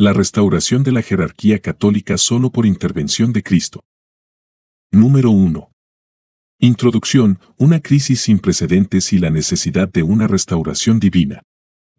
La restauración de la jerarquía católica solo por intervención de Cristo. Número 1. Introducción, una crisis sin precedentes y la necesidad de una restauración divina.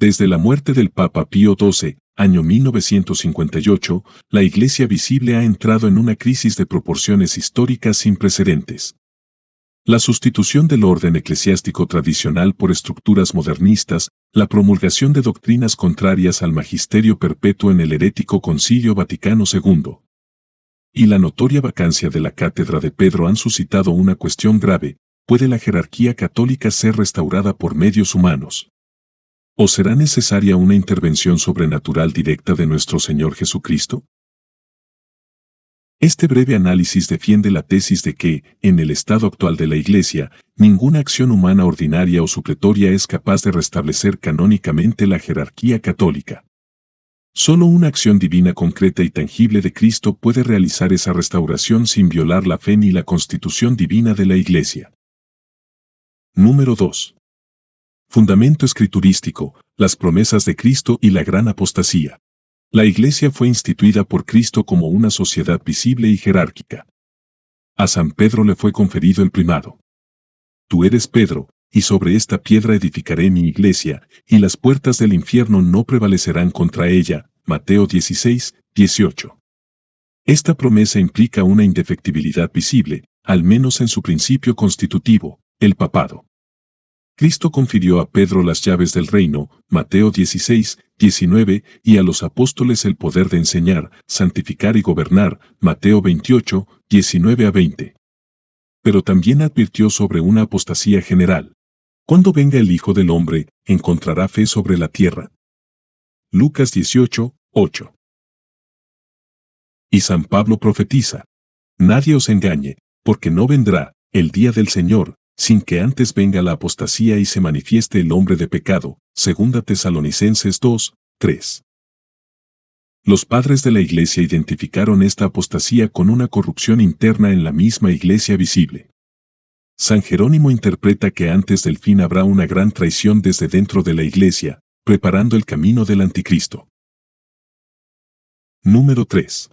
Desde la muerte del Papa Pío XII, año 1958, la Iglesia visible ha entrado en una crisis de proporciones históricas sin precedentes. La sustitución del orden eclesiástico tradicional por estructuras modernistas, la promulgación de doctrinas contrarias al magisterio perpetuo en el herético Concilio Vaticano II, y la notoria vacancia de la cátedra de Pedro han suscitado una cuestión grave: ¿puede la jerarquía católica ser restaurada por medios humanos? ¿O será necesaria una intervención sobrenatural directa de nuestro Señor Jesucristo? Este breve análisis defiende la tesis de que, en el estado actual de la Iglesia, ninguna acción humana ordinaria o supletoria es capaz de restablecer canónicamente la jerarquía católica. Solo una acción divina concreta y tangible de Cristo puede realizar esa restauración sin violar la fe ni la constitución divina de la Iglesia. Número 2. Fundamento escriturístico, las promesas de Cristo y la gran apostasía. La Iglesia fue instituida por Cristo como una sociedad visible y jerárquica. A San Pedro le fue conferido el primado. Tú eres Pedro, y sobre esta piedra edificaré mi iglesia, y las puertas del infierno no prevalecerán contra ella. Mateo 16, 18. Esta promesa implica una indefectibilidad visible, al menos en su principio constitutivo, el papado. Cristo confirió a Pedro las llaves del reino, Mateo 16, 19, y a los apóstoles el poder de enseñar, santificar y gobernar, Mateo 28, 19 a 20. Pero también advirtió sobre una apostasía general. Cuando venga el Hijo del Hombre, ¿encontrará fe sobre la tierra? Lucas 18, 8. Y San Pablo profetiza: nadie os engañe, porque no vendrá el día del Señor sin que antes venga la apostasía y se manifieste el hombre de pecado. Segunda Tesalonicenses 2, 3. Los padres de la Iglesia identificaron esta apostasía con una corrupción interna en la misma Iglesia visible. San Jerónimo interpreta que antes del fin habrá una gran traición desde dentro de la Iglesia, preparando el camino del anticristo. Número 3.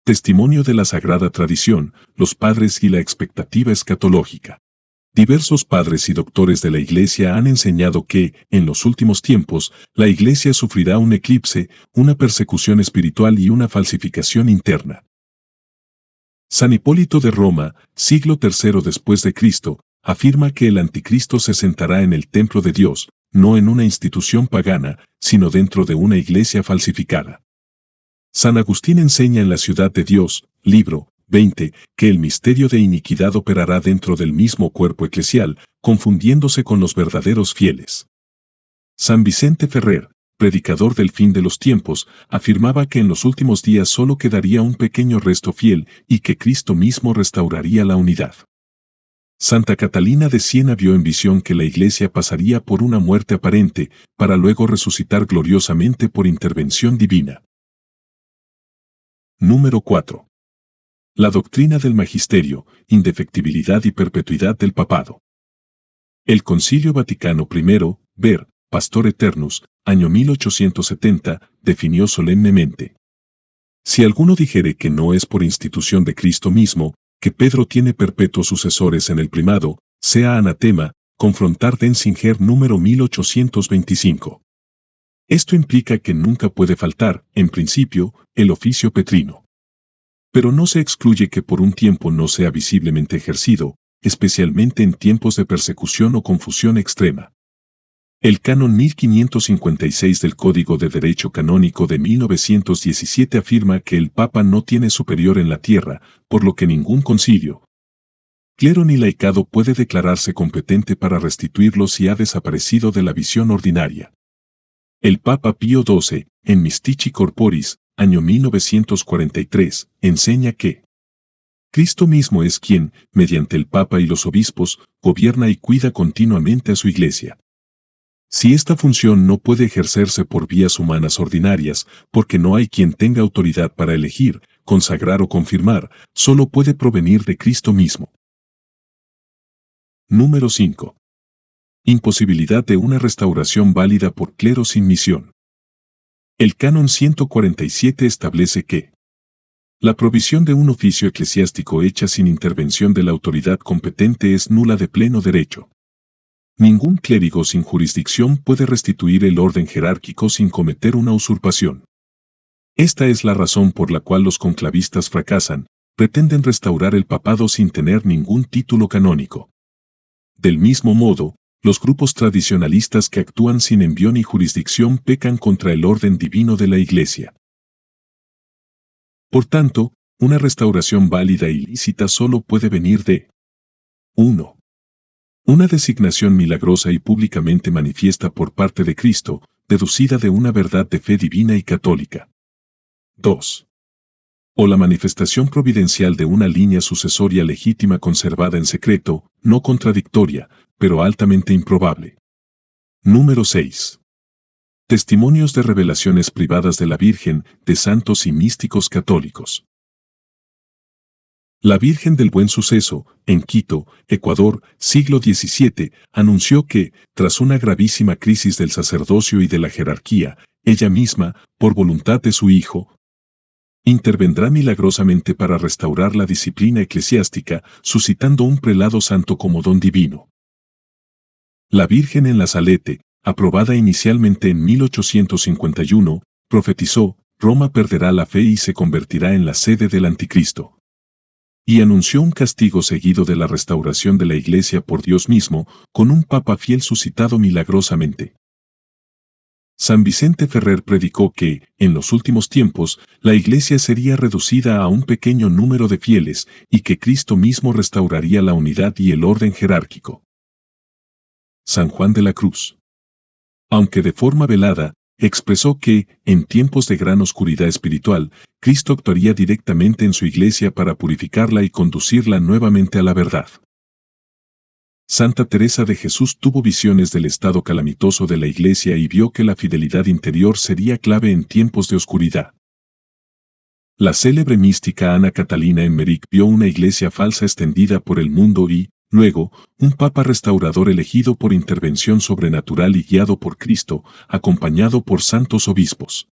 Testimonio de la sagrada tradición, los padres y la expectativa escatológica. Diversos padres y doctores de la Iglesia han enseñado que, en los últimos tiempos, la Iglesia sufrirá un eclipse, una persecución espiritual y una falsificación interna. San Hipólito de Roma, siglo III después de Cristo, afirma que el anticristo se sentará en el templo de Dios, no en una institución pagana, sino dentro de una iglesia falsificada. San Agustín enseña en La Ciudad de Dios, libro 20, que el misterio de iniquidad operará dentro del mismo cuerpo eclesial, confundiéndose con los verdaderos fieles. San Vicente Ferrer, predicador del fin de los tiempos, afirmaba que en los últimos días solo quedaría un pequeño resto fiel y que Cristo mismo restauraría la unidad. Santa Catalina de Siena vio en visión que la Iglesia pasaría por una muerte aparente, para luego resucitar gloriosamente por intervención divina. Número 4. La doctrina del magisterio, indefectibilidad y perpetuidad del papado. El Concilio Vaticano I, ver, Pastor Eternus, año 1870, definió solemnemente: si alguno dijere que no es por institución de Cristo mismo, que Pedro tiene perpetuos sucesores en el primado, sea anatema. Confrontar Denzinger número 1825. Esto implica que nunca puede faltar, en principio, el oficio petrino. Pero no se excluye que por un tiempo no sea visiblemente ejercido, especialmente en tiempos de persecución o confusión extrema. El canon 1556 del Código de Derecho Canónico de 1917 afirma que el Papa no tiene superior en la tierra, por lo que ningún concilio, clero ni laicado puede declararse competente para restituirlo si ha desaparecido de la visión ordinaria. El Papa Pío XII, en Mystici Corporis, año 1943, enseña que Cristo mismo es quien, mediante el Papa y los obispos, gobierna y cuida continuamente a su Iglesia. Si esta función no puede ejercerse por vías humanas ordinarias, porque no hay quien tenga autoridad para elegir, consagrar o confirmar, solo puede provenir de Cristo mismo. Número 5. Imposibilidad de una restauración válida por clero sin misión. El Canon 147 establece que la provisión de un oficio eclesiástico hecha sin intervención de la autoridad competente es nula de pleno derecho. Ningún clérigo sin jurisdicción puede restituir el orden jerárquico sin cometer una usurpación. Esta es la razón por la cual los conclavistas fracasan, pretenden restaurar el papado sin tener ningún título canónico. Del mismo modo, los grupos tradicionalistas que actúan sin envío ni jurisdicción pecan contra el orden divino de la Iglesia. Por tanto, una restauración válida y lícita solo puede venir de 1. Una designación milagrosa y públicamente manifiesta por parte de Cristo, deducida de una verdad de fe divina y católica. 2. O la manifestación providencial de una línea sucesoria legítima conservada en secreto, no contradictoria, pero altamente improbable. Número 6. Testimonios de revelaciones privadas de la Virgen, de santos y místicos católicos. La Virgen del Buen Suceso, en Quito, Ecuador, siglo XVII, anunció que, tras una gravísima crisis del sacerdocio y de la jerarquía, ella misma, por voluntad de su Hijo, intervendrá milagrosamente para restaurar la disciplina eclesiástica, suscitando un prelado santo como don divino. La Virgen en la Salete, aprobada inicialmente en 1851, profetizó, Roma perderá la fe y se convertirá en la sede del Anticristo. Y anunció un castigo seguido de la restauración de la Iglesia por Dios mismo, con un papa fiel suscitado milagrosamente. San Vicente Ferrer predicó que, en los últimos tiempos, la Iglesia sería reducida a un pequeño número de fieles, y que Cristo mismo restauraría la unidad y el orden jerárquico. San Juan de la Cruz, aunque de forma velada, expresó que, en tiempos de gran oscuridad espiritual, Cristo actuaría directamente en su Iglesia para purificarla y conducirla nuevamente a la verdad. Santa Teresa de Jesús tuvo visiones del estado calamitoso de la Iglesia y vio que la fidelidad interior sería clave en tiempos de oscuridad. La célebre mística Ana Catalina Emmerich vio una iglesia falsa extendida por el mundo y, luego, un papa restaurador elegido por intervención sobrenatural y guiado por Cristo, acompañado por santos obispos.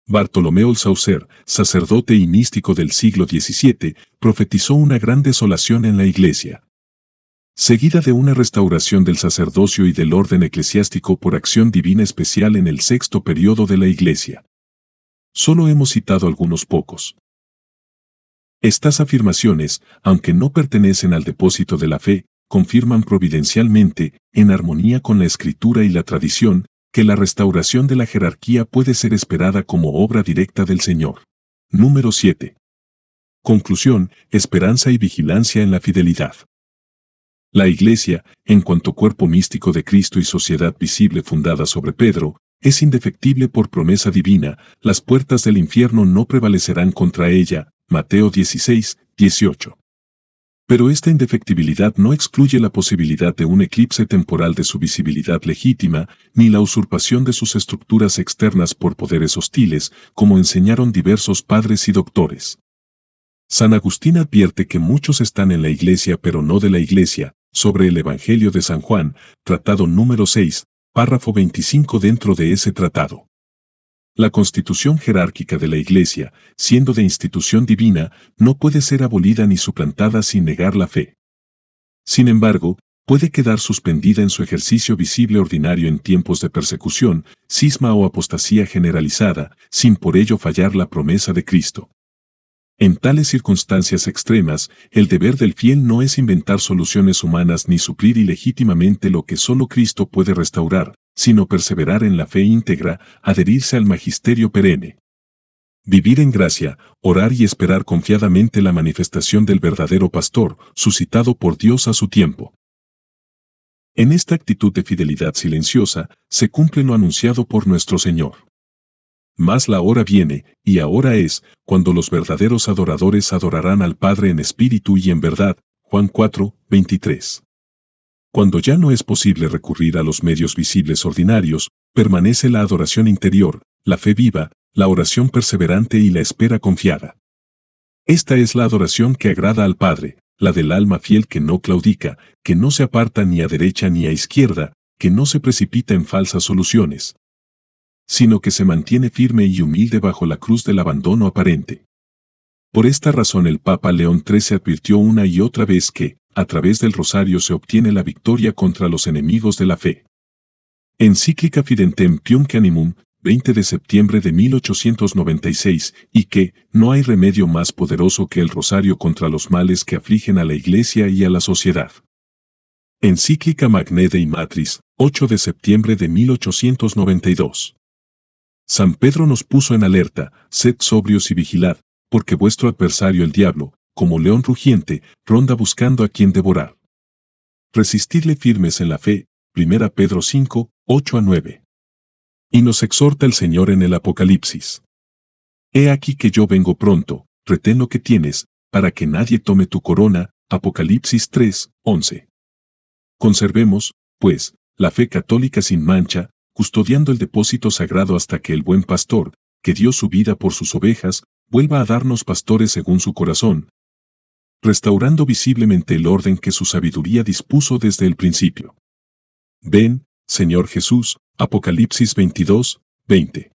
Bartolomeo el Saucer, sacerdote y místico del siglo XVII, profetizó una gran desolación en la iglesia, seguida de una restauración del sacerdocio y del orden eclesiástico por acción divina especial en el sexto período de la iglesia. Solo hemos citado algunos pocos. Estas afirmaciones, aunque no pertenecen al depósito de la fe, confirman providencialmente, en armonía con la Escritura y la tradición, que la restauración de la jerarquía puede ser esperada como obra directa del Señor. Número 7. Conclusión, esperanza y vigilancia en la fidelidad. La Iglesia, en cuanto cuerpo místico de Cristo y sociedad visible fundada sobre Pedro, es indefectible por promesa divina, las puertas del infierno no prevalecerán contra ella. Mateo 16, 18. Pero esta indefectibilidad no excluye la posibilidad de un eclipse temporal de su visibilidad legítima, ni la usurpación de sus estructuras externas por poderes hostiles, como enseñaron diversos padres y doctores. San Agustín advierte que muchos están en la Iglesia pero no de la Iglesia, sobre el Evangelio de San Juan, tratado número 6, párrafo 25 dentro de ese tratado. La constitución jerárquica de la Iglesia, siendo de institución divina, no puede ser abolida ni suplantada sin negar la fe. Sin embargo, puede quedar suspendida en su ejercicio visible ordinario en tiempos de persecución, cisma o apostasía generalizada, sin por ello fallar la promesa de Cristo. En tales circunstancias extremas, el deber del fiel no es inventar soluciones humanas ni suplir ilegítimamente lo que solo Cristo puede restaurar, sino perseverar en la fe íntegra, adherirse al magisterio perenne. Vivir en gracia, orar y esperar confiadamente la manifestación del verdadero pastor, suscitado por Dios a su tiempo. En esta actitud de fidelidad silenciosa, se cumple lo anunciado por nuestro Señor. Mas la hora viene, y ahora es, cuando los verdaderos adoradores adorarán al Padre en espíritu y en verdad. Juan 4, 23. Cuando ya no es posible recurrir a los medios visibles ordinarios, permanece la adoración interior, la fe viva, la oración perseverante y la espera confiada. Esta es la adoración que agrada al Padre, la del alma fiel que no claudica, que no se aparta ni a derecha ni a izquierda, que no se precipita en falsas soluciones. sino que se mantiene firme y humilde bajo la cruz del abandono aparente. Por esta razón el Papa León XIII advirtió una y otra vez que, a través del rosario se obtiene la victoria contra los enemigos de la fe. Encíclica Fidentem Piumque Animum, 20 de septiembre de 1896, y que, no hay remedio más poderoso que el rosario contra los males que afligen a la Iglesia y a la sociedad. Encíclica Magnae Dei Matris, 8 de septiembre de 1892. San Pedro nos puso en alerta, sed sobrios y vigilad, porque vuestro adversario el diablo, como león rugiente, ronda buscando a quien devorar. Resistidle firmes en la fe, 1 Pedro 5, 8-9. Y nos exhorta el Señor en el Apocalipsis. He aquí que yo vengo pronto, retén lo que tienes, para que nadie tome tu corona, Apocalipsis 3, 11. Conservemos, pues, la fe católica sin mancha, custodiando el depósito sagrado hasta que el buen pastor, que dio su vida por sus ovejas, vuelva a darnos pastores según su corazón, restaurando visiblemente el orden que su sabiduría dispuso desde el principio. Ven, Señor Jesús, Apocalipsis 22, 20.